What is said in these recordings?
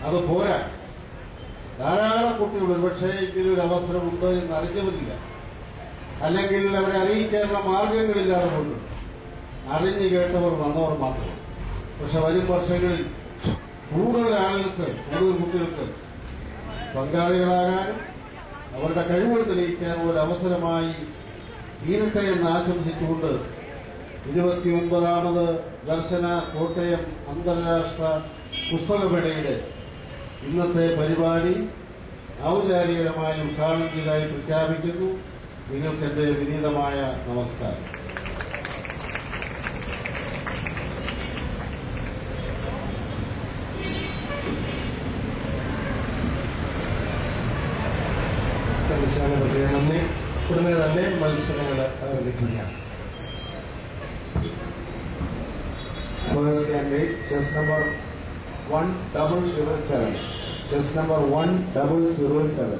അത് പോരാ. ധാരാളം കുട്ടികൾ ഒരുപക്ഷെ ഇതിലൊരു അവസരമുണ്ട് എന്ന് അറിഞ്ഞുമില്ല, അല്ലെങ്കിൽ അവരെ അറിയിക്കാനുള്ള മാർഗങ്ങളില്ലാതെ കൊണ്ട് അറിഞ്ഞു കേട്ടവർ വന്നവർ മാത്രം. പക്ഷെ വരും വർഷങ്ങളിൽ കൂടുതൽ ആളുകൾക്ക്, കൂടുതൽ കുട്ടികൾക്ക് പങ്കാളികളാകാനും അവരുടെ കഴിവുകൾ തെളിയിക്കാനും ഒരു അവസരമായി തീരട്ടെ എന്ന് ആശംസിച്ചുകൊണ്ട് 29ാമത് ദർശന കോട്ടയം അന്താരാഷ്ട്ര പുസ്തകമേളയുടെ ഇന്നത്തെ പരിപാടി ഔപചാരികമായി ഉദ്ഘാടനം ചെയ്തതായി പ്രഖ്യാപിക്കുന്നു. നിങ്ങൾക്ക് എന്റെ വിനീതമായ നമസ്കാരം. നന്ദി. ഉടനെ തന്നെ മത്സരങ്ങൾ ആരംഭിക്കുകയാണ്. First candidate, chess number 1007. Chess number 1007.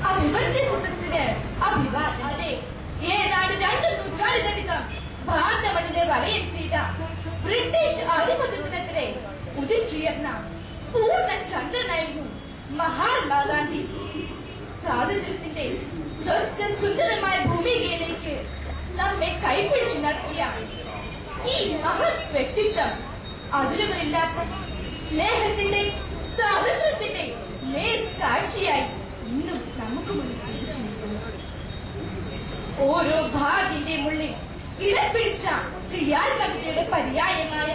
അഭിവന്യ സദസ്സിന് അഭിവാദ്യങ്ങളെ. ഏതാണ്ട് 2 നൂറ്റാണ്ടിലധികം ഭാരതമണ്ണിനെ വലയം ചെയ്ത ബ്രിട്ടീഷ് ആധിപത്യത്തിനെതിരെ ഉദിച്ചുയർന്ന പൂർണ്ണ ചന്ദ്രനായിരുന്നു മഹാത്മാഗാന്ധി. സ്വാതന്ത്ര്യത്തിന്റെ സ്വച്ഛ സുന്ദരമായ ഭൂമികയിലേക്ക് നമ്മെ കൈപിടിച്ചു നടത്തിയ ഈ മഹത് വ്യക്തിത്വം അതിരുകളില്ലാത്ത സ്നേഹത്തിന്റെ, സ്വാതന്ത്ര്യത്തിന്റെ നേർക്കാഴ്ചയായി ഇന്നും നമുക്ക് മുന്നിൽ പിടിച്ചു നിൽക്കുന്നു. ഓരോ ഭാരതിന്റെ ഉള്ളിൽ ഇടപിടിച്ച ക്രിയാത്മകതയുടെ പര്യായമായ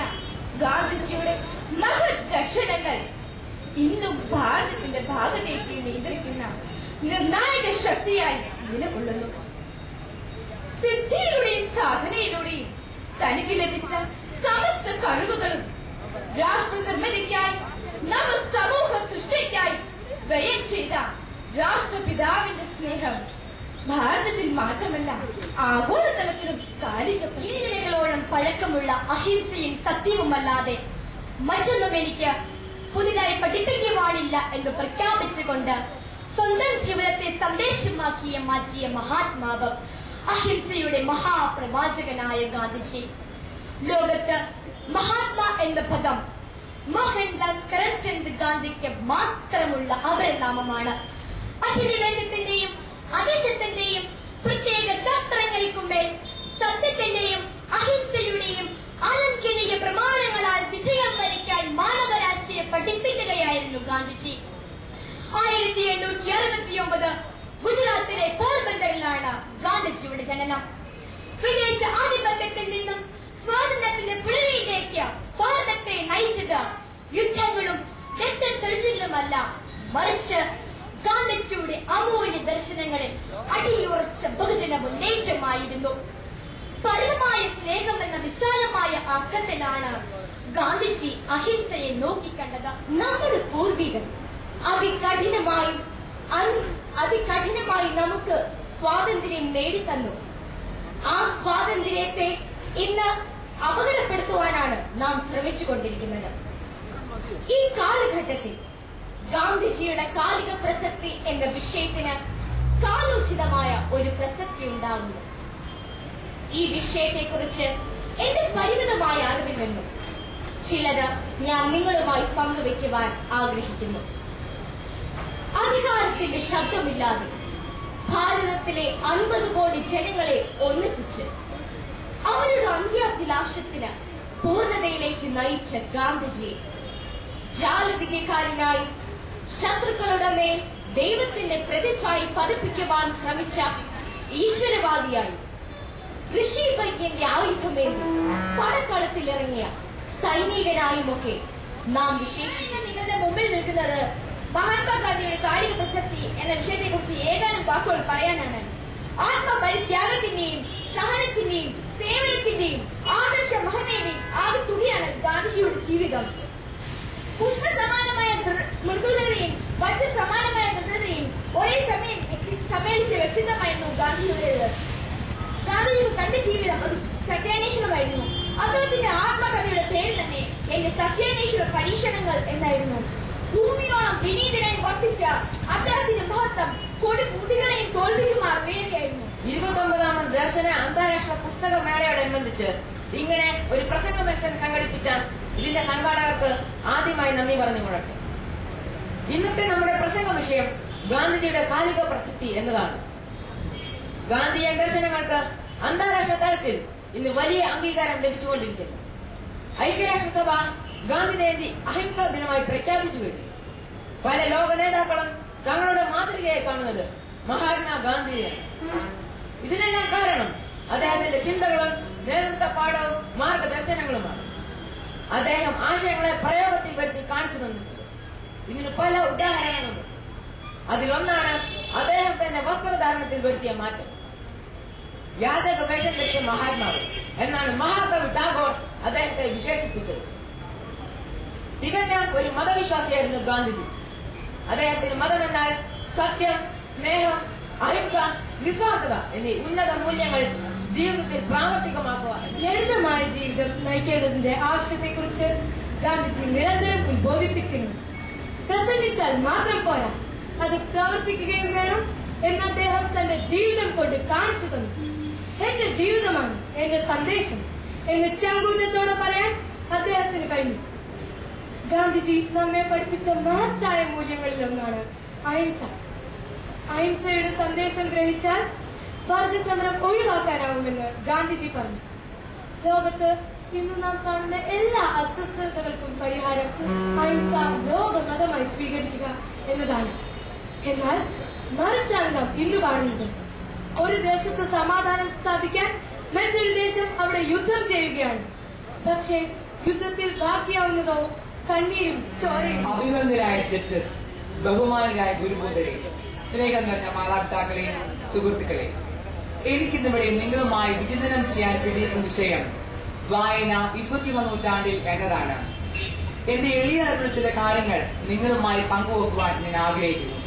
ഗാന്ധിജിയുടെ മഹത് ദർശനങ്ങൾ ഇന്നും ഭാരതത്തിന്റെ ഭാഗത്തേക്ക് നിയന്ത്രിക്കുന്ന നിർണായക ശക്തിയായി നിലകൊള്ളുന്നു. സിദ്ധിയിലൂടെയും സാധനയിലൂടെയും തനിക്ക് ലഭിച്ച സമസ്ത കഴിവുകളും രാഷ്ട്ര നിർമ്മിതിക്കായി, നവ സമൂഹ സൃഷ്ടിക്കായി വ്യയം ചെയ്ത രാഷ്ട്രപിതാവിന്റെ സ്നേഹം ഭാരതത്തിൽ മാത്രമല്ല ആഗോളതലത്തിലും കാലികങ്ങളോളം പഴക്കമുള്ള അഹിംസയും സത്യവുമല്ലാതെ മറ്റൊന്നും എനിക്ക് പുതിയതായി പഠിപ്പിക്കുവാനില്ല എന്ന് പ്രഖ്യാപിച്ചുകൊണ്ട് സ്വന്തം ജീവിതത്തെ സന്ദേശമാക്കിയ മാറ്റിയ മഹാത്മാവ്, അഹിംസയുടെ മഹാപ്രവാചകനായ ഗാന്ധിജി. ലോകത്ത് മഹാത്മാ എന്ന പദം മോഹൻദാസ് കരംചന്ദ് ഗാന്ധിക്ക് മാത്രമുള്ള അപരനാമമാണ്. അധിനിവേശത്തിന്റെയും അദേശത്തിന്റെയും പ്രത്യേക ശാസ്ത്രങ്ങൾക്കുമേൽ സത്യത്തിന്റെയും അഹിംസയുടെയും അലംഘനീയ പ്രമാണങ്ങളാൽ വിജയം വരിക്കാൻ മാനവരാശിയെ പഠിപ്പിക്കുകയായിരുന്നു ഗാന്ധിജി. 1869 ഗുജറാത്തിലെ പോർബന്ദറിലാണ് ഗാന്ധിജിയുടെ ജനനം. വിദേശ ആധിപത്യത്തിൽ നിന്നും സ്വാതന്ത്ര്യത്തിന്റെ പിളവിയിലേക്ക് ഭാരതത്തെ നയിച്ചത് യുദ്ധങ്ങളും രക്തച്ചൊരിച്ചിലുമല്ല, മറിച്ച് ഗാന്ധിജിയുടെ അമൂല്യ ദർശനങ്ങളിൽ അടിയുറച്ച ബഹുജന മുന്നേറ്റമായിരുന്നു. പരമമായ സ്നേഹം എന്ന വിശാലമായ അർത്ഥത്തിലാണ് ഗാന്ധിജി അഹിംസയെ നോക്കിക്കണ്ടത്. നമ്മുടെ പൂർവികർ അതികഠിനമായി നമുക്ക് സ്വാതന്ത്ര്യം നേടിത്തന്നു. ആ സ്വാതന്ത്ര്യത്തെ ഇന്ന് അപകടപ്പെടുത്തുവാനാണ് നാം ശ്രമിച്ചുകൊണ്ടിരിക്കുന്നത്. ഈ കാലഘട്ടത്തിൽ ഗാന്ധിജിയുടെ കാലിക പ്രസക്തി എന്ന വിഷയത്തിന് കാലോചിതമായ ഒരു പ്രസക്തി ഉണ്ടാകുന്നു. ഈ വിഷയത്തെക്കുറിച്ച് എന്റെ പരിമിതമായ അറിവിൽ നിന്നും ചിലത് ഞാൻ നിങ്ങളുമായി പങ്കുവെക്കുവാൻ ആഗ്രഹിക്കുന്നു. അധികാരത്തിന്റെ ശബ്ദമില്ലാതെ ഭാരതത്തിലെ 50 കോടി ജനങ്ങളെ ഒന്നിപ്പിച്ച് അവരുടെ അന്ത്യാഭിലാഷത്തിന് പൂർണ്ണതയിലേക്ക് നയിച്ച ഗാന്ധിജിയെ ജാലവിദ്യക്കാരനായി ശത്രുക്കളുടെ മേൽ ദൈവത്തിന്റെ പ്രതിച്ഛായി പതിപ്പിക്കുവാൻ ശ്രമിച്ച ഈശ്വരവാദിയായി ഋഷിവര്യന്റെ ആയുധമേന്തി പടക്കളത്തിലിറങ്ങിയ സൈനികനായുമൊക്കെ നാം വിശേഷിക്കുന്ന നിങ്ങളുടെ മുമ്പിൽ നിൽക്കുന്നത് മഹാത്മാഗാന്ധിയുടെ കാലിക പ്രസക്തി എന്ന വിഷയത്തെ കുറിച്ച് ഏതാനും വാക്കുകൾ പറയാനാണ്. ആത്മപരിത്യാഗത്തിന്റെയും സഹനത്തിന്റെയും സേവനത്തിന്റെയും ആദർശ മഹനയുടെയും ആകെ തുകയാണ് ഗാന്ധിജിയുടെ ജീവിതം. പുഷ്പ സമാനമായ മൃദുലതയും വജ്ര സമാനമായ ദൃഢതയും ഒരേ സമയം സമ്മേളിച്ച വ്യക്തിത്വമായിരുന്നു ഗാന്ധിജിയുടേത്. ഗാന്ധിജിയുടെ തന്റെ ജീവിതം ഒരു സത്യാന്വേഷണമായിരുന്നു. അദ്ദേഹത്തിന്റെ ആത്മകഥയുടെ പേര് തന്നെ എന്റെ സത്യാന്വേഷണ പരീക്ഷണങ്ങൾ എന്നായിരുന്നു. ഭൂമിയോളം വിനീതനായി വർദ്ധിച്ച അദ്ദേഹത്തിന്റെ മഹത്വം കൊടുമുടികളെയും തോൽവിക്കുമാർ വേണ്ടിയായിരുന്നു. 29ാമത് ദർശന അന്താരാഷ്ട്ര പുസ്തകമേളയോടനുബന്ധിച്ച് ഇങ്ങനെ ഒരു പ്രസംഗ മത്സരം സംഘടിപ്പിച്ച ഇതിന്റെ സംഘാടകർക്ക് ആദ്യമായി നന്ദി പറഞ്ഞു മുഴക്കും. ഇന്നത്തെ നമ്മുടെ പ്രസംഗ വിഷയം ഗാന്ധിജിയുടെ കാലിക പ്രസക്തി എന്നതാണ്. ഗാന്ധിയൻ ദർശനങ്ങൾക്ക് അന്താരാഷ്ട്ര തലത്തിൽ ഇന്ന് വലിയ അംഗീകാരം ലഭിച്ചുകൊണ്ടിരിക്കുന്നു. ഐക്യരാഷ്ട്രസഭ ഗാന്ധി ജയന്തി അഹിംസാ ദിനമായി പ്രഖ്യാപിച്ചു കഴിഞ്ഞു. പല ലോക നേതാക്കളും തങ്ങളുടെ മാതൃകയായി കാണുന്നത് മഹാത്മാഗാന്ധിയാണ്. ഇതിനെല്ലാം കാരണം അദ്ദേഹത്തിന്റെ ചിന്തകളും നേതൃത്വ പാഠവും മാർഗദർശനങ്ങളുമാണ്. അദ്ദേഹം ആശയങ്ങളെ പ്രയോഗത്തിൽ വരുത്തി കാണിച്ചു തന്നിട്ടുണ്ട്. ഇതിന് പല ഉദാഹരണങ്ങളുണ്ട്. അതിലൊന്നാണ് അദ്ദേഹം തന്നെ വസ്ത്രധാരണത്തിൽ വരുത്തിയ മാറ്റം. യാചക വേഷം വെച്ച മഹാത്മാവ് എന്നാണ് മഹാകവി ടാഗോർ അദ്ദേഹത്തെ വിശേഷിപ്പിച്ചത്. തികഞ്ഞ ഒരു മതവിശ്വാസിയായിരുന്നു ഗാന്ധിജി. അദ്ദേഹത്തിന് മതം എന്നാൽ സത്യം, സ്നേഹം, അഹിംസ, നിസ്വാർത്ഥത എന്നീ ഉന്നത മൂല്യങ്ങൾ ജീവിതത്തിൽ പ്രാവർത്തികമാക്കുക. ലളിതമായ ജീവിതം നയിക്കേണ്ടതിന്റെ ആവശ്യത്തെക്കുറിച്ച് ഗാന്ധിജി നിരന്തരം ഉദ്ബോധിപ്പിച്ചിരുന്നു. പ്രസംഗിച്ചാൽ മാത്രം പോരാ, അത് പ്രവർത്തിക്കുകയും വേണം എന്ന് അദ്ദേഹം തന്റെ ജീവിതം കൊണ്ട് കാണിച്ചു തന്നു. എന്റെ ജീവിതമാണ് എന്റെ സന്ദേശം എന്ന് ചങ്കൂറ്റത്തോടെ പറയാൻ അദ്ദേഹത്തിന് കഴിഞ്ഞു. ഗാന്ധിജി നമ്മെ പഠിപ്പിച്ച മഹത്തായ മൂല്യങ്ങളിലൊന്നാണ് അഹിംസ. അഹിംസയുടെ സന്ദേശം ഗ്രഹിച്ചാൽ വർഗസമരം ഒഴിവാക്കാനാവുമെന്ന് ഗാന്ധിജി പറഞ്ഞു. ലോകത്ത് ഇന്ന് നാം കാണുന്ന എല്ലാ അസ്വസ്ഥതകൾക്കും പരിഹാരം അഹിംസ ലോകമതമായി സ്വീകരിക്കുക എന്നതാണ്. എന്നാൽ മറിച്ചാണ് നാം ഇന്ന് കാണുന്നത്. ഒരു ദേശത്ത് സമാധാനം സ്ഥാപിക്കാൻ മറ്റൊരു ദേശം അവിടെ യുദ്ധം ചെയ്യുകയാണ്. പക്ഷേ യുദ്ധത്തിൽ ബാക്കിയാവുന്നതോ കണ്ണീരും ചോരയും. അഭിനന്ദനായ ജഡ്ജസ്, ബഹുമാനരായ ഗുരുബോധരെ, സ്നേഹം നിറഞ്ഞ മാതാപിതാക്കളെയും സുഹൃത്തുക്കളെയും, എനിക്കിന്നിവിടെ നിങ്ങളുമായി വിചിന്തനം ചെയ്യാൻ കഴിയുന്ന വിഷയം വായന 21ാം നൂറ്റാണ്ടിൽ എന്നതാണ്. എന്റെ എളിയ അറിവുള്ള ചില കാര്യങ്ങൾ നിങ്ങളുമായി പങ്കുവെക്കുവാൻ ഞാൻ ആഗ്രഹിക്കുന്നു.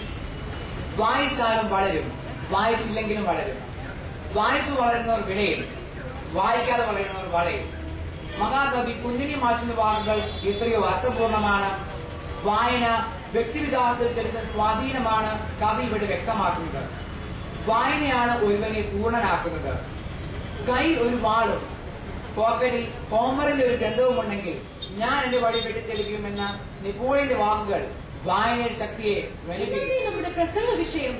വായിച്ചാലും വളരും, വായിച്ചില്ലെങ്കിലും വളരും. വായിച്ചു വളരുന്നവർ വിളയും, വായിക്കാതെ വളരുന്നവർ വളയും. മഹാകവി കുഞ്ഞിനി മാഷിന്റെ വാക്കുകൾ എത്രയോ അർത്ഥപൂർണമാണ്. വായന വ്യക്തിവികാസത്തിൽ ചെലുത്തുന്ന സ്വാധീനമാണ് കവി ഇവിടെ വ്യക്തമാക്കുന്നത്. വായനയാണ് ഒരുവനെ പൂർണ്ണനാക്കുന്നത്. കൈ ഒരു വാളും പോക്കറ്റിൽ ഹോമറിന്റെ ഒരു ഗ്രന്ഥവും ഉണ്ടെങ്കിൽ ഞാൻ എന്റെ വഴി വെട്ടിത്തെളിക്കുമെന്ന നിപുണന്റെ വാക്കുകൾ വായനയുടെ ശക്തിയെ ഇന്നത്തെ നമ്മുടെ പ്രസംഗ വിഷയം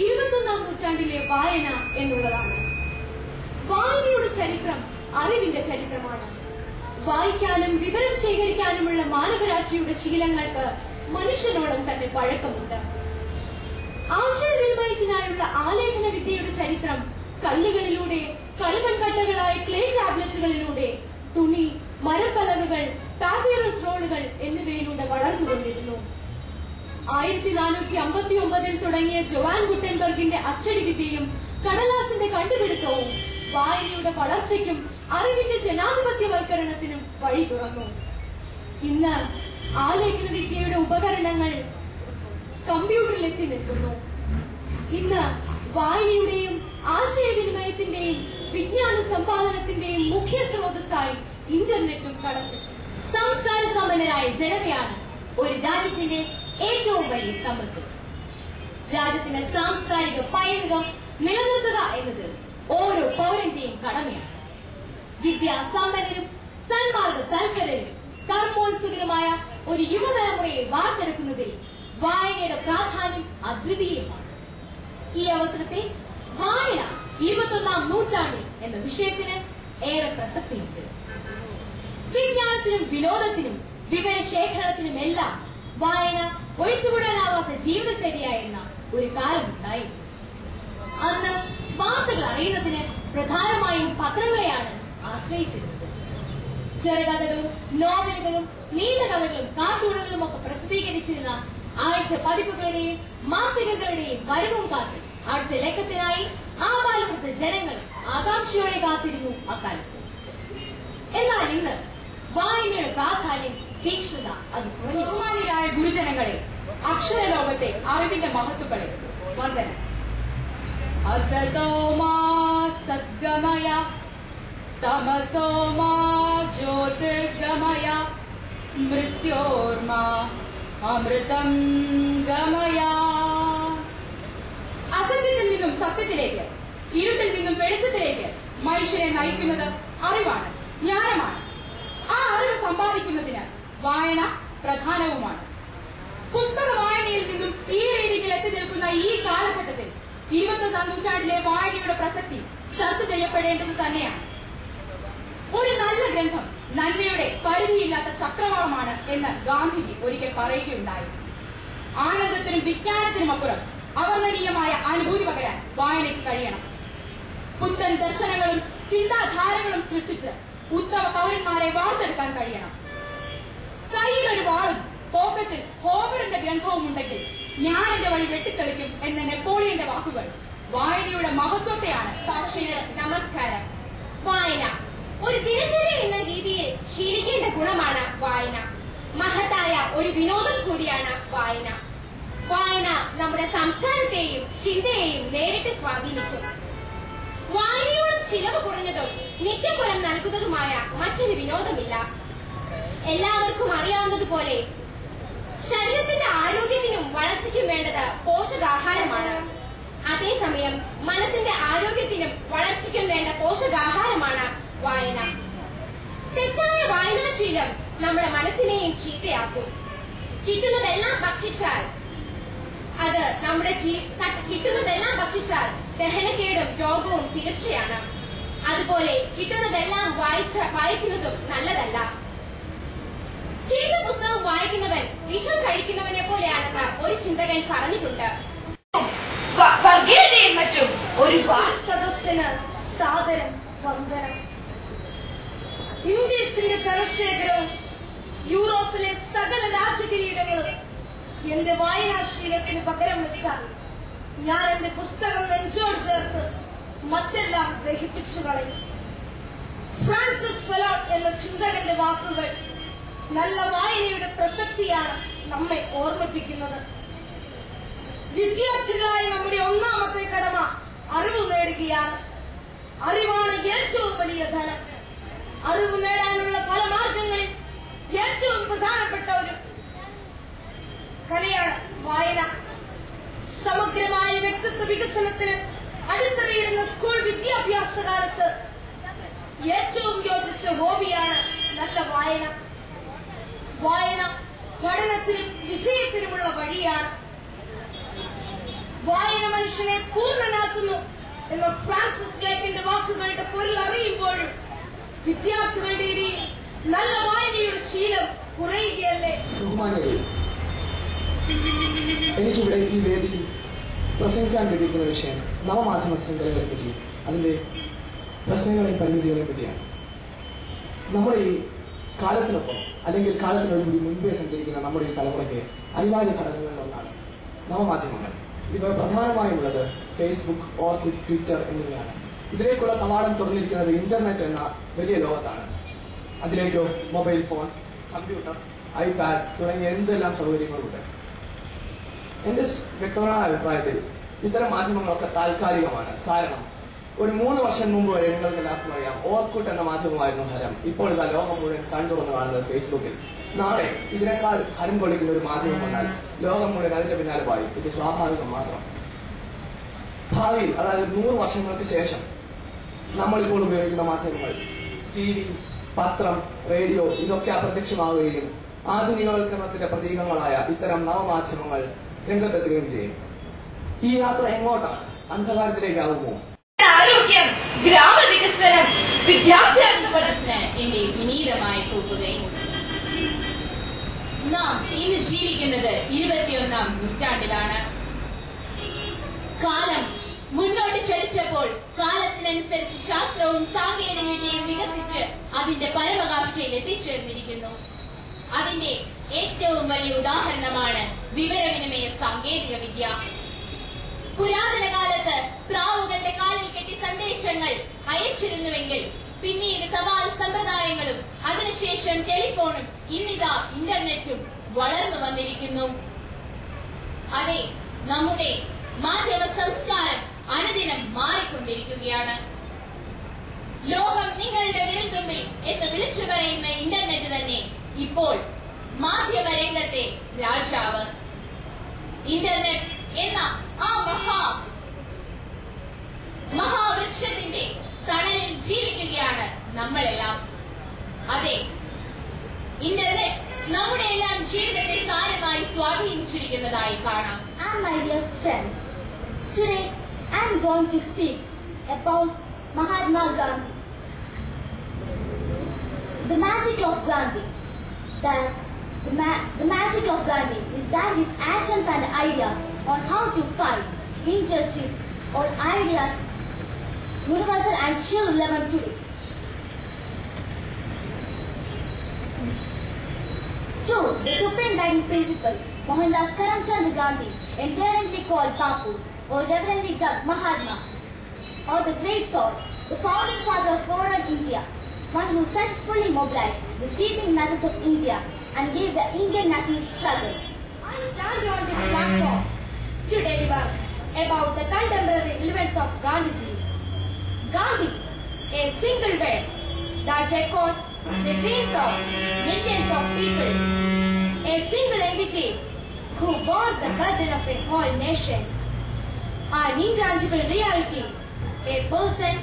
21ാം നൂറ്റാണ്ടിലെ വായന എന്നുള്ളതാണ്. വായനയുടെ ചരിത്രം അറിവിന്റെ ചരിത്രമാണ്. വായിക്കാനും വിവരം ശേഖരിക്കാനുമുള്ള മാനവരാശിയുടെ ശീലങ്ങൾക്ക് മനുഷ്യനോളം തന്നെ പഴക്കമുണ്ട്. ആശയവിനിമയത്തിനായുള്ള ആലേഖന വിദ്യയുടെ ചരിത്രം കല്ലുകളിലൂടെ, കളിമൺകട്ടകളായ ക്ലേ ടാബ്ലറ്റുകളിലൂടെ, തുണി, മരപ്പലകകൾ, പാപ്പിറസ് റോളുകൾ എന്നിവയിലൂടെ വളർന്നുകൊണ്ടിരുന്നു. 1459 തുടങ്ങിയ ജോവാൻ ഗുട്ടൻബർഗിന്റെ അച്ചടി വിദ്യയും കടലാസിന്റെ കണ്ടുപിടുത്തവും വായനയുടെ വളർച്ചയ്ക്കും അറിവിന്റെ ജനാധിപത്യവൽക്കരണത്തിനും വഴി തുറന്നു. ഇന്ന് ആലേഖന വിദ്യയുടെ ഉപകരണങ്ങൾ കമ്പ്യൂട്ടറിൽ എത്തി നിൽക്കുന്നു. ഇന്ന് വായനയുടെയും ആശയവിനിമയത്തിന്റെയും വിജ്ഞാന സമ്പാദനത്തിന്റെയും മുഖ്യ സ്രോതസ്സായി ഇന്റർനെറ്റും കടന്നു. സംസ്കാര സമ്പന്നരായ ജനതയാണ് ഒരു രാജ്യത്തിന്റെ ഏറ്റവും വലിയ സമ്പത്ത്. രാജ്യത്തിന്റെ സാംസ്കാരിക പൈതൃകം നിലനിർത്തുക എന്നത് ഓരോ പൗരന്റെയും കടമയാണ്. വിദ്യാസമ്പന്നരും സന്മാർഗ തൽപരരും കർമ്മോത്സുകരുമായ ഒരു യുവതലമുറയെ വാർത്തെടുക്കുന്നതിൽ വായനയുടെ പ്രാധാന്യം അദ്വിതീയമാണ്. ഈ അവസരത്തിൽ വായന 21ാം നൂറ്റാണ്ടിൽ എന്ന വിഷയത്തിന് ഏറെ പ്രസക്തിയുണ്ട്. വിജ്ഞാനത്തിനും വിനോദത്തിനും വിവരശേഖരണത്തിനുമെല്ലാം വായന ഒഴിച്ചുകൂടാനാവാത്ത ജീവിതചര്യയായിരുന്ന ഒരു കാലമുണ്ടായിരുന്നു. അന്ന് വാർത്തകൾ അറിയുന്നതിന് പ്രധാനമായും പത്രങ്ങളെയാണ് ആശ്രയിച്ചിരുന്നത്. ചെറുകഥകളും നോവലുകളും നീണ്ടകഥകളും കാർട്ടൂണുകളും ഒക്കെ പ്രസിദ്ധീകരിച്ചിരുന്ന ആഴ്ച പതിപ്പുകളുടെയും മാസികകളുടെയും വരവും കാത്ത് അടുത്ത ലക്കത്തിനായി ആപാലവൃദ്ധ ജനങ്ങൾ ആകാംക്ഷയോടെ കാത്തിരുന്നു അക്കാലത്ത്. എന്നാൽ ഇന്ന് വായനയുടെ പ്രാധാന്യം, തീക്ഷ്ണത അത് കുറഞ്ഞു. ബഹുമാനിയായ ഗുരുജനങ്ങളെ, അക്ഷരലോകത്തെ അറിവിന്റെ മഹത്വങ്ങളെ, വന്ദനം. അസതോ മാ സദ്ഗമയ തമസോ മാ ജ്യോതിർഗമയ മൃത്യോർമാ അമൃതം ഗമയ. അസത്യത്തിൽ നിന്നും സത്യത്തിലേക്ക്, ഇരുട്ടിൽ നിന്നും വെളിച്ചത്തിലേക്ക് മനുഷ്യനെ നയിക്കുന്നത് അറിവാണ്, ജ്ഞാനമാണ്. ആ അറിവ് സമ്പാദിക്കുന്നതിന് വായന പ്രധാനവുമാണ്. പുസ്തക വായനയിൽ നിന്നും ഈ രീതിയിൽ എത്തി നിൽക്കുന്ന ഈ കാലഘട്ടത്തിൽ 21ാം നൂറ്റാണ്ടിലെ വായനയുടെ പ്രസക്തി ചർച്ച ചെയ്യപ്പെടേണ്ടത് തന്നെയാണ്. ഒരു നല്ല ഗ്രന്ഥം നന്മയുടെ പരിധിയില്ലാത്ത ചക്രവാളമാണ് എന്ന് ഗാന്ധിജി ഒരിക്കൽ പറയുകയുണ്ടായി. ആനന്ദത്തിനും വിജ്ഞാനത്തിനും അപ്പുറം അവർണ്ണനീയമായ അനുഭൂതി പകരാൻ വായനയ്ക്ക് കഴിയണം. പുത്തൻ ദർശനങ്ങളും ചിന്താധാരകളും സൃഷ്ടിച്ച് ഉത്തമ പൗരന്മാരെ വാർത്തെടുക്കാൻ കഴിയണം. കയ്യിലൊരു വാളും പോക്കറ്റിൽ ഹോമറിന്റെ ഗ്രന്ഥവും ഉണ്ടെങ്കിൽ ഞാൻ എന്റെ വഴി വെട്ടിത്തെളിക്കും എന്ന നെപ്പോളിയന്റെ വാക്കുകൾ വായനയുടെ മഹത്വത്തെയാണ് സാക്ഷിയുടെ. നമസ്കാരം. വായന ഒരു ദിനചര്യ എന്ന രീതിയിൽ ശീലിക്കേണ്ട ഗുണമാണ് വായന. മഹത്തായ ഒരു വിനോദം കൂടിയാണ് വായന. വായന നമ്മുടെ സംസ്കാരത്തെയും ചിന്തയെയും നേരിട്ട് സ്വാധീനിക്കും. വായനയോട് ചിലവ് കുറഞ്ഞതും നിത്യഫലം നൽകുന്നതുമായ മറ്റൊരു വിനോദമില്ല. എല്ലാവർക്കും അറിയാവുന്നതുപോലെ ശരീരത്തിന്റെ ആരോഗ്യത്തിനും വളർച്ചയ്ക്കും വേണ്ടത് പോഷകാഹാരമാണ്. അതേസമയം മനസ്സിന്റെ ആരോഗ്യത്തിനും വളർച്ചയ്ക്കും വേണ്ട പോഷകാഹാരമാണ് വായന. തെറ്റായ വായനാശീലം നമ്മുടെ മനസ്സിനെയും ചീത്തയാക്കും. കിട്ടുന്നതെല്ലാം ഭക്ഷിച്ചാൽ ദഹനക്കേടും രോഗവും തീർച്ചയാണ്. അതുപോലെ കിട്ടുന്നതെല്ലാം വായിക്കുന്നതും നല്ലതല്ല. ചീത്ത പുസ്തകം വായിക്കുന്നവൻ വിഷം കഴിക്കുന്നവനെ പോലെയാണെന്ന് ഒരു ചിന്തകൻ പറഞ്ഞിട്ടുണ്ട്. വർഗീയതയും മറ്റും ഒരു സദസ്സിന് സാദരം വന്ദനം. ഇംഗ്ലീഷിന്റെ ധനശേഖരവും യൂറോപ്പിലെ സകല രാജകിരീടങ്ങളും എന്റെ വായനാശീലത്തിന് പകരം വെച്ചാൽ ഞാൻ എന്റെ പുസ്തകം നെഞ്ചോട് ചേർത്ത് മറ്റെല്ലാം ദഹിപ്പിച്ചു കളയും. ഫ്രാൻസിസ് ഫെലോട്ട് എന്ന ചിന്തകന്റെ വാക്കുകൾ നല്ല വായനയുടെ പ്രസക്തിയാണ് നമ്മെ ഓർമ്മിപ്പിക്കുന്നത്. വിദ്യാർത്ഥികളായ നമ്മുടെ ഒന്നാമത്തെ കടമ അറിവ് നേടുകയാണ്. അറിവാണ് ഏറ്റവും വലിയ ധനം. അറിവ് നേടാനുള്ള പല മാർഗങ്ങളിൽ ഏറ്റവും പ്രധാനപ്പെട്ട ഒരു കലയാണ് വായന. സമഗ്രമായ വ്യക്തിത്വ വികസനത്തിന് അടിത്തറയിടുന്ന സ്കൂൾ വിദ്യാഭ്യാസ കാലത്ത് ഏറ്റവും യോജിച്ച ഹോബിയാണ് നല്ല വായന. വായന പഠനത്തിനും വിജയത്തിനുമുള്ള വഴിയാണ്. വായന മനുഷ്യനെ പൂർണ്ണനാക്കുന്നു എന്ന ഫ്രാൻസിസ് ബേക്കന്റെ വാക്കുകളുടെ പൊരുൾ അറിയുമ്പോഴും വിദ്യാർത്ഥികളുടെ ഇടയിൽ നല്ല വായനയുടെ ശീലം കുറയുകയല്ലേ? ബഹുമാനരെ, എനിക്കിവിടെ ഈ വേദിയിൽ പ്രസംഗിക്കാൻ കഴിയുന്ന വിഷയം നവമാധ്യമ ശൃംഖലകളെ പറ്റിയും അതിന്റെ പ്രശ്നങ്ങളെയും പരിമിതികളെയും പറ്റിയാണ്. നമ്മുടെ ഈ കാലത്തിനൊപ്പം അല്ലെങ്കിൽ കാലത്തിനൊരുകൂടി മുൻപേ സഞ്ചരിക്കുന്ന നമ്മുടെ ഈ തലമുറയ്ക്ക് അനിവാര്യ ഘടകങ്ങളിലൊന്നാണ് നവമാധ്യമങ്ങൾ. ഇവ പ്രധാനമായുമുള്ളത് ഫേസ്ബുക്ക്, ഓർക്കുഡ്, ട്വിറ്റർ എന്നിവയാണ്. ഇതിലേക്കുള്ള കവാടം തുറന്നിരിക്കുന്നത് ഇന്റർനെറ്റ് എന്ന വലിയ ലോകത്താണ്. അതിലേക്കോ മൊബൈൽ ഫോൺ, കമ്പ്യൂട്ടർ, ഐപാഡ് തുടങ്ങിയ എന്തെല്ലാം സൗകര്യങ്ങളുണ്ട്. എന്റെ വ്യക്തമായ അഭിപ്രായത്തിൽ ഇത്തരം മാധ്യമങ്ങളൊക്കെ താൽക്കാലികമാണ്. കാരണം ഒരു 3 വർഷം മുമ്പ് വരെ നിങ്ങൾക്ക് എല്ലാവർക്കും അറിയാം, ഓർക്കുഡ് എന്ന മാധ്യമമായിരുന്നു ഹരം. ഇപ്പോൾ ഇതാ ലോകം മുഴുവൻ കണ്ടുവന്ന് കാണുന്നത് ഫേസ്ബുക്കിൽ. നാളെ ഇതിനേക്കാൾ ഹരം കൊള്ളിക്കുന്ന ഒരു മാധ്യമം വന്നാൽ ലോകം മുഴുവൻ അതിന്റെ പിന്നാലെ പായും. ഇത് സ്വാഭാവികം മാത്രം. ഭാവിയിൽ, അതായത് 100 വർഷങ്ങൾക്ക് ശേഷം നമ്മളിപ്പോൾ ഉപയോഗിക്കുന്ന മാധ്യമങ്ങൾ, TV, പത്രം, റേഡിയോ ഇതൊക്കെ അപ്രത്യക്ഷമാവുകയും ആധുനികവൽക്കരണത്തിന്റെ പ്രതീകങ്ങളായ ഇത്തരം നവമാധ്യമങ്ങൾ രംഗത്തെത്തുകയും ചെയ്യും. ഈ യാത്ര എങ്ങോട്ടാണ്? അന്ധകാരത്തിലേക്കാവുമോ? ആരോഗ്യം, ഗ്രാമവികസനം, വിദ്യാഭ്യാസ വളർച്ച എന്റെ വിനീതമായ കൂപ്പുകയും. നാം ഇന്ന് ജീവിക്കുന്നത് 21ാം നൂറ്റാണ്ടിലാണ്. കാലം മുന്നോട്ട് ചലിച്ചപ്പോൾ കാലത്തിനനുസരിച്ച് ശാസ്ത്രവും സാങ്കേതിക വിദ്യയും വികസിച്ച് അതിന്റെ പരമകാഷ്ഠയിൽ എത്തിച്ചേർന്നിരിക്കുന്നു. അതിന്റെ ഏറ്റവും വലിയ ഉദാഹരണമാണ് വിവരവിനിമയ സാങ്കേതിക വിദ്യ. പുരാതന കാലത്ത് പ്രാവുകളുടെ കാലിൽ കെട്ടി സന്ദേശങ്ങൾ അയച്ചിരുന്നുവെങ്കിൽ പിന്നീട് തപാൽ സമ്പ്രദായങ്ങളും അതിനുശേഷം ടെലിഫോണും ഇന്നിതാ ഇന്റർനെറ്റും വളർന്നു വന്നിരിക്കുന്നു. അതെ, നമ്മുടെ മാധ്യമ സംസ്കാരം അനുദിനം മാറിക്കൊണ്ടിരിക്കുകയാണ്. നിങ്ങളുടെ വിരൽത്തുമ്പിൽ എന്ന് വിളിച്ചു പറയുന്ന ഇന്റർനെറ്റ് തന്നെ ഇപ്പോൾ മാധ്യമരംഗത്തെ രാജാവ്. ഇന്റർനെറ്റ് എന്ന ആ മഹാവൃക്ഷത്തിന്റെ തണലിൽ ജീവിക്കുകയാണ് നമ്മളെല്ലാം. അതെ, ഇന്റർനെറ്റ് നമ്മുടെ എല്ലാം ജീവിതത്തെ സാരമായി സ്വാധീനിച്ചിരിക്കുന്നതായി കാണാം. And my dear friends, today I am going to speak about Mahatma Gandhi. The magic of Gandhi. The magic of Gandhi is that his actions and ideas on how to fight injustice or ideas universal and still relevant today. So, the supreme guiding principle, Mohandas Karamchand Gandhi, endearingly called Bapu or reverently dubbed Mahatma, or the Great Soul, the founding father of modern India, one who successfully mobilized the seething masses of India and gave the Indian national struggle. I stand on this platform to deliver about the contemporary elements of Gandhiji. Gandhi, a single word that echoed the dreams of millions of people, a single entity who bore the burden of a whole nation, an intangible reality, a person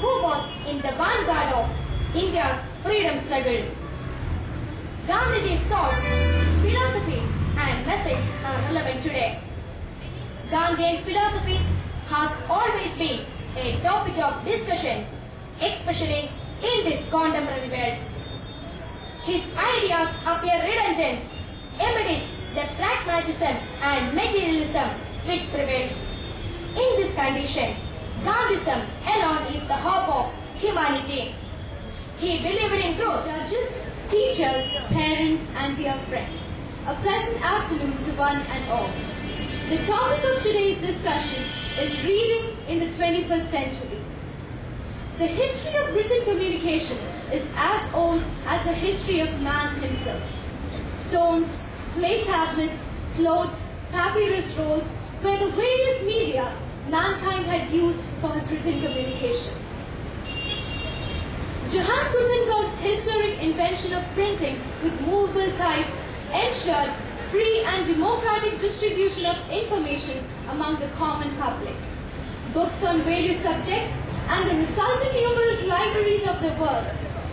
who was in the vanguard of India's freedom struggle. Gandhiji's thoughts, philosophies and message are relevant today. Gandhian philosophy has always been a topic of discussion, especially in this contemporary world. His ideas appear redundant amidst the pragmatism and materialism which prevails. In this condition, Gandhism alone is the hope of humanity. He believed in truth. Judges, teachers, parents and dear friends, a pleasant afternoon to one and all. The topic of today's discussion is reading in the 21st century. The history of written communication is as old as the history of man himself. Stones, clay tablets, clothes, papyrus rolls were the various media mankind had used for his written communication. Johann Gutenberg's historic invention of printing with movable types ensured free and democratic distribution of information among the common public. Books on various subjects and the resulting numerous libraries of the world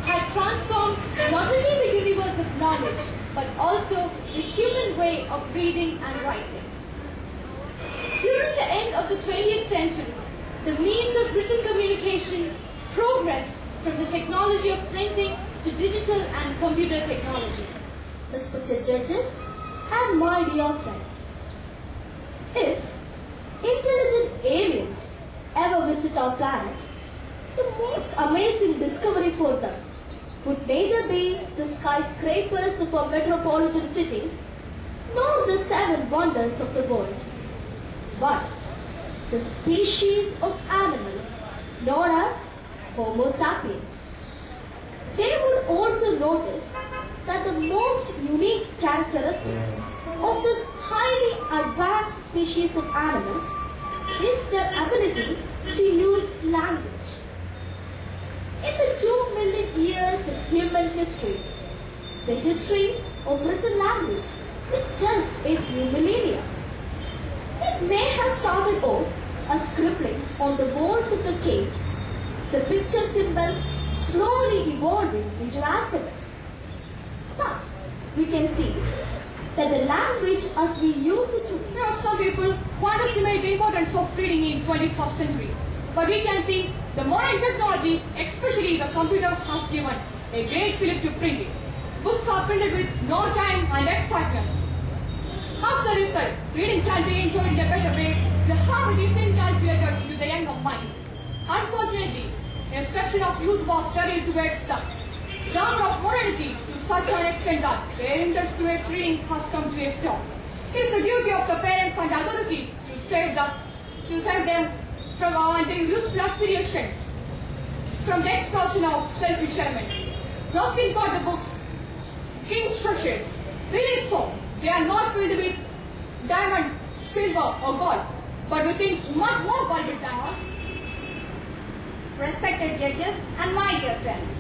had transformed not only the universe of knowledge, but also the human way of reading and writing. During the end of the 20th century, the means of written communication progressed from the technology of printing to digital and computer technology. Respected judges and my dear friends, if intelligent aliens ever visit our planet, the most amazing discovery for them would neither be the skyscrapers of our metropolitan cities nor the 7 wonders of the world, but the species of animals known as Homo sapiens. They would also notice that the most unique characteristic of this highly advanced species of animals is their ability to use language. In the 2 million years of human history, the history of written language is just a few millennia. It may have started off as scribblings on the walls of the caves, the picture symbols slowly evolving into alphabets. Thus, we can see that the language as we use it today. There are some people who underestimate the importance of reading in 21st century. But we can see the modern technology, especially the computer, has given a great fillip to printing. Books are printed with no time and exactness. As a result, reading can be enjoyed in a better way. The habit is inculcated into the younger minds. Unfortunately, a section of youth was studied towards the glamour of modernity to such an extent that their interest towards reading has come to a stop. It is the duty of the parents and authorities to save them from their youthful aspirations, from the explosion of selfish element. Ruskin bought the books, King's Treasures. Really so, they are not filled with diamond, silver or gold, but with things much more valuable than us. respected judges, and my dear friends.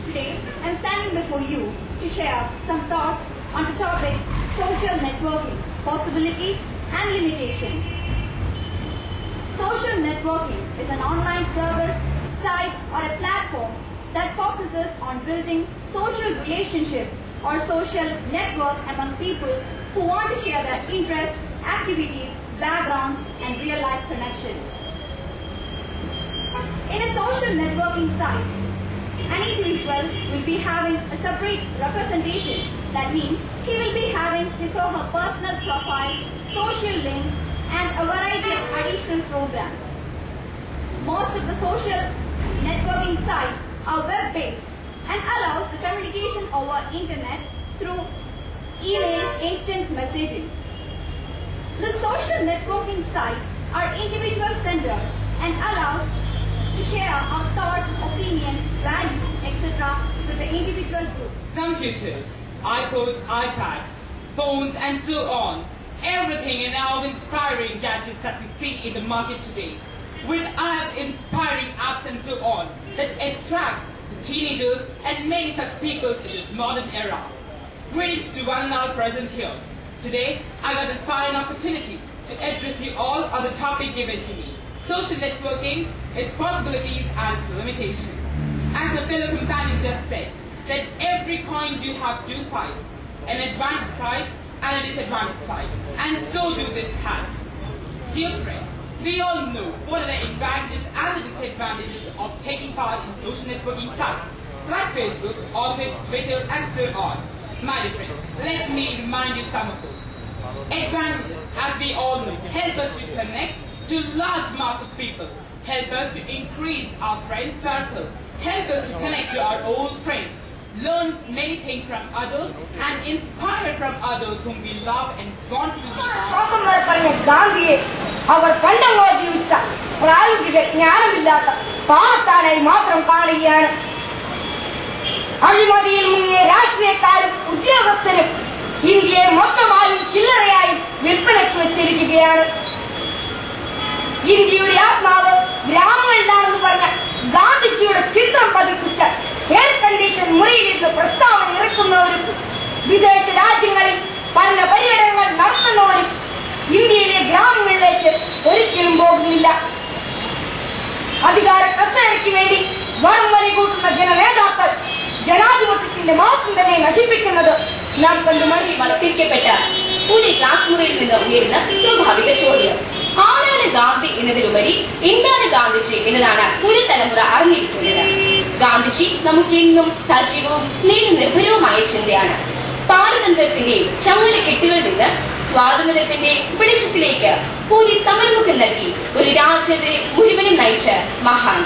Today, I am standing before you to share some thoughts on the topic social networking, possibilities and limitations. Social networking is an online service, site or a platform that focuses on building social relationships or social network among people who want to share their interests, activities, backgrounds and real-life connections. In a social networking site, an individual will be having a separate representation. That means he will be having his or her personal profile, social links and a variety of additional programs. Most of the social networking sites are web-based and allows the communication over internet through emails, instant messaging. The social networking sites are individual-centered and allows to share our thoughts, opinions, values, etc. with the individual group. Computers, iPods, iPad, phones and so on. Everything and now inspiring gadgets that we see in the market today. With inspiring apps and so on that attracts the teenagers and many such people in this modern era. Greetings to one and all present here. Today, I got this fine opportunity to address you all on the topic given to me. Social networking, its possibilities and its limitation. As my fellow companion just said, that every coin do have two sides, an advantage side and a disadvantage side, and so do this has. Dear friends, we all know what are the advantages and the disadvantages of taking part in social networking sites, like Facebook, Orkut, Twitter and so on. My dear friends, let me remind you some of those. Advantages, as we all know, help us to connect to large mass of people, help us to increase our friend circle, help us to connect to our old friends, learn many things from others and inspire from others whom we love and want to be. ഗാന്ധിയെ അവർ പണ്ടങ്ങോ ജീവിച്ച പ്രായോഗിക ജ്ഞാനമില്ലാത്ത പാവത്താനായി മാത്രം കാണുകയാണ്. അഴിമതിയിൽ മുങ്ങിയ രാഷ്ട്രീയക്കാരും ഉദ്യോഗസ്ഥരും ഇന്ത്യയെ മൊത്തമായും ചില്ലറയായും വിൽപ്പനയ്ക്ക് വെച്ചിരിക്കുകയാണ്. ഇന്ത്യയുടെ ആത്മാവ് ഗ്രാമങ്ങളിലാണെന്ന് പറഞ്ഞ ഗാന്ധിജിയുടെ ചിത്രം പതിപ്പിച്ച എയർ കണ്ടീഷൻ മുറിയിലിരുന്ന് പ്രസ്താവന ഇറക്കുന്നവരും വിദേശ രാജ്യങ്ങളിൽ പഠന പര്യടനങ്ങൾ നടത്തുന്നവരും ഇന്ത്യയിലെ ഗ്രാമങ്ങളിലേക്ക് ഒരിക്കലും പോകുന്നില്ല. അധികാര പ്രസരണയ്ക്ക് വേണ്ടി വളം വലി കൂട്ടുന്ന ജനനേതാക്കൾ ജനാധിപത്യത്തിന്റെ മഹത്വം തന്നെ നശിപ്പിക്കുന്നത് നാം കണ്ടു മത്സരിക്കപ്പെട്ട പുലി ക്ലാസ് മുറിയിൽ നിന്ന് ഉയരുന്ന സ്വാഭാവിക ചോദ്യം, ആരാണ് ഗാന്ധി എന്നതിലുപരി എന്താണ് ഗാന്ധിജി എന്നതാണ് പുതിയ തലമുറ അറിഞ്ഞിരിക്കുന്നത്. ഗാന്ധിജി നമുക്കെന്നും സജീവവും സ്നേഹനിർഭരവുമായ ചിന്തയാണ്. പാരതന്ത്രത്തിന്റെ ചങ്ങലക്കെട്ടുകളിൽ നിന്ന് സ്വാതന്ത്ര്യത്തിന്റെ വെളിച്ചത്തിലേക്ക് പുലി സമർമുഖം നൽകി ഒരു രാജ്യത്തെ മുഴുവനും നയിച്ച മഹാൻ.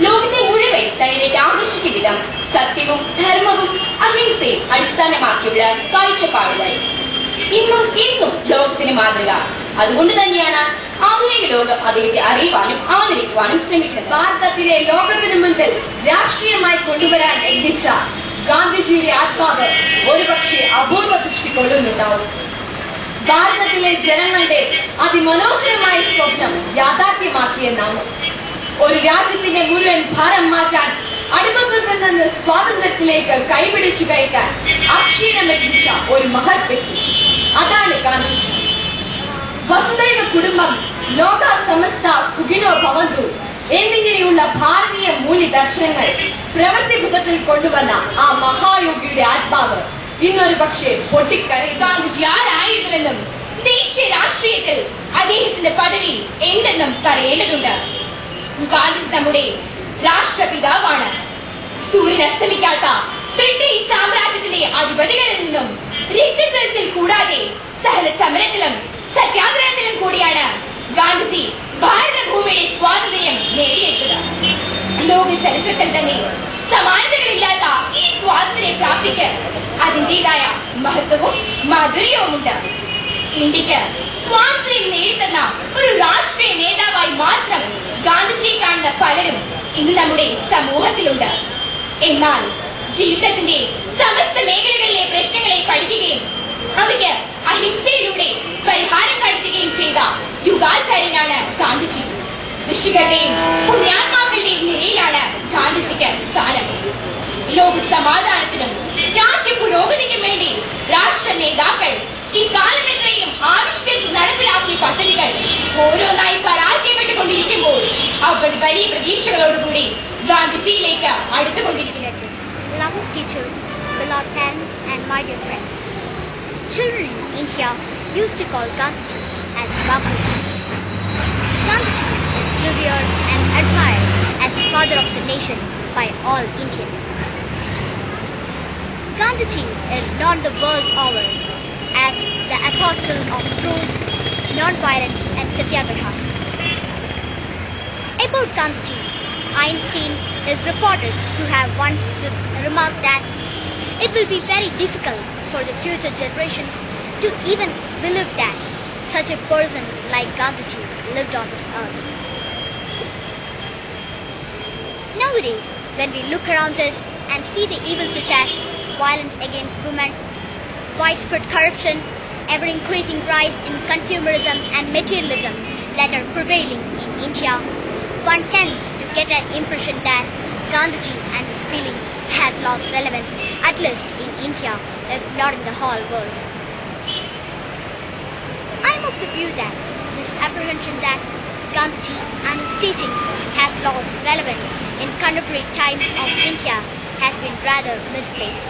ലോകത്തെ മുഴുവൻ തന്നിലേക്ക് ആകർഷിക്കുന്ന വിധം സത്യവും ധർമ്മവും അഹിംസയും അടിസ്ഥാനമാക്കിയുള്ള കാഴ്ചപ്പാടുകൾ ഇന്നും ഇന്നും ലോകത്തിന് മാതൃക. അതുകൊണ്ട് തന്നെയാണ് ആധുനിക ലോകം അദ്ദേഹത്തെ അറിയുവാനും ആദരിക്കുവാനും ശ്രമിക്കുന്നത്. ഭാരതത്തിലെ ലോകത്തിന് മുൻപിൽ രാഷ്ട്രീയമായി കൊണ്ടുവരാൻ യത്നിച്ച ഗാന്ധിജിയുടെ ആത്മാവ് ഒരുപക്ഷെ അപൂർവ ദൃഷ്ടി കൊള്ളുന്നുണ്ടാവും. ഭാരതത്തിലെ ജനങ്ങളുടെ അതിമനോഹരമായ സ്വപ്നം യാഥാർത്ഥ്യമാക്കിയ നാം ഒരു രാജ്യത്തിന്റെ മുഴുവൻ ഭാരം മാറ്റാൻ അടിമത്തത്തിൽ നിന്ന് സ്വാതന്ത്ര്യത്തിലേക്ക് കൈപിടിച്ചു കയറ്റാൻ അക്ഷീരമെത്തിച്ച ഒരു മഹത് വ്യക്തി, അതാണ് ഗാന്ധിജി. വസുദൈവ കുടുംബം, ലോക സമസ്ത സുഖിനോ ഭവന്തു എന്നിങ്ങനെയുള്ള ഭാരതീയ മൂല്യദർശനങ്ങൾ പ്രവൃത്തിപഥത്തിൽ കൊണ്ടുവന്ന ആ മഹായോഗിയുടെ ആത്മാവ് ഇന്നൊരു പക്ഷേ പൊട്ടിക്കരയും. ഗാന്ധിജി ആരായിരുന്നുവെന്നും ദേശീയ രാഷ്ട്രീയത്തിൽ അദ്ദേഹത്തിന്റെ പദവി എന്തെന്നും പറയേണ്ടതുണ്ട്. ഗാന്ധിജി നമ്മുടെ രാഷ്ട്രപിതാവാണ്. സൂര്യൻ അസ്തമിക്കാത്ത ബ്രിട്ടീഷ് സാമ്രാജ്യത്തിന്റെ അധിപതികളിൽ നിന്നും രക്തത്തിൽ കൂടാതെ സഹല സമരത്തിലും സത്യാഗ്രഹത്തിലും കൂടിയാണ് ഗാന്ധിജി ഭാരതഭൂമിയുടെ സ്വാതന്ത്ര്യം നേടിയെടുത്തത്. ലോക ചരിത്രത്തിൽ തന്നെ സമാനതകളില്ലാത്ത ഈ സ്വാതന്ത്ര്യ പ്രാപ്തിക്ക് അതിന്റേതായ മഹത്വവും മാധുര്യവുമുണ്ട്. ഇന്ത്യക്ക് സ്വാതന്ത്ര്യം നേടിത്തന്ന ഒരു രാഷ്ട്രീയ നേതാവായി മാത്രം ഗാന്ധിജിയെ കാണുന്ന പലരും ഇന്ന് നമ്മുടെ സമൂഹത്തിലുണ്ട്. എന്നാൽ ജീവിതത്തിന്റെ സമസ്ത മേഖലകളിലെ പ്രശ്നങ്ങളെ പഠിക്കുകയും അവയ്ക്ക് അഹിംസയിലൂടെ പരിഹാരം കണ്ടെത്തുകയും ചെയ്ത യുഗാചാര്യനാണ് ഗാന്ധിജി. ഋഷികളുടെയും പുണ്യാത്മാക്കളുടെയും യുവാക്കളുടെ നിരയിലാണ് ഗാന്ധിജിക്ക് സ്ഥാനം. ലോക സമാധാനത്തിനും രാഷ്ട്ര പുരോഗതിക്കും വേണ്ടി രാഷ്ട്ര നേതാക്കൾ ഇക്കാലമെത്രയും ആവിഷ്കരിച്ച് നടപ്പിലാക്കിയ പദ്ധതികൾ ഓരോന്നായി പരാജയപ്പെട്ടുകൊണ്ടിരിക്കുമ്പോൾ അവർ വലിയ പ്രതീക്ഷകളോടുകൂടി ഗാന്ധിജിയിലേക്ക് അടുത്തുകൊണ്ടിരിക്കുന്നത്. Beloved teachers, beloved parents, and my dear friends. Children in India used to call Gandhiji as Bapuji. Gandhiji is revered and admired as the father of the nation by all Indians. Gandhiji is known the world over as the apostle of truth, non-violence, and satyagraha. About Gandhiji, Einstein is reported to have once remarked that it will be very difficult for the future generations to even believe that such a person like Gandhiji lived on this earth. Nowadays, when we look around us and see the evils such as violence against women, widespread corruption, ever-increasing rise in consumerism and materialism that are prevailing in India, one tends to get an impression that Gandhiji and his feelings has lost relevance, at least in India, if not in the whole world. I am of the view that this apprehension that Gandhiji and his teachings has lost relevance in contemporary times of India has been rather misplaced.